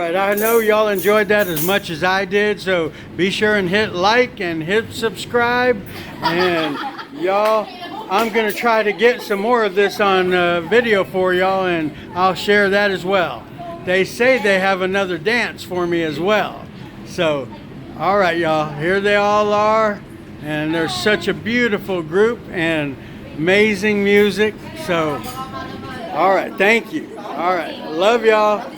right, I know y'all enjoyed that as much as I did, so be sure and hit like and hit subscribe. And y'all, I'm gonna try to get some more of this on video for y'all, and I'll share that as well. They say they have another dance for me as well. So, all right, y'all, here they all are, and they're such a beautiful group and amazing music. So, all right, thank you. All right, love y'all.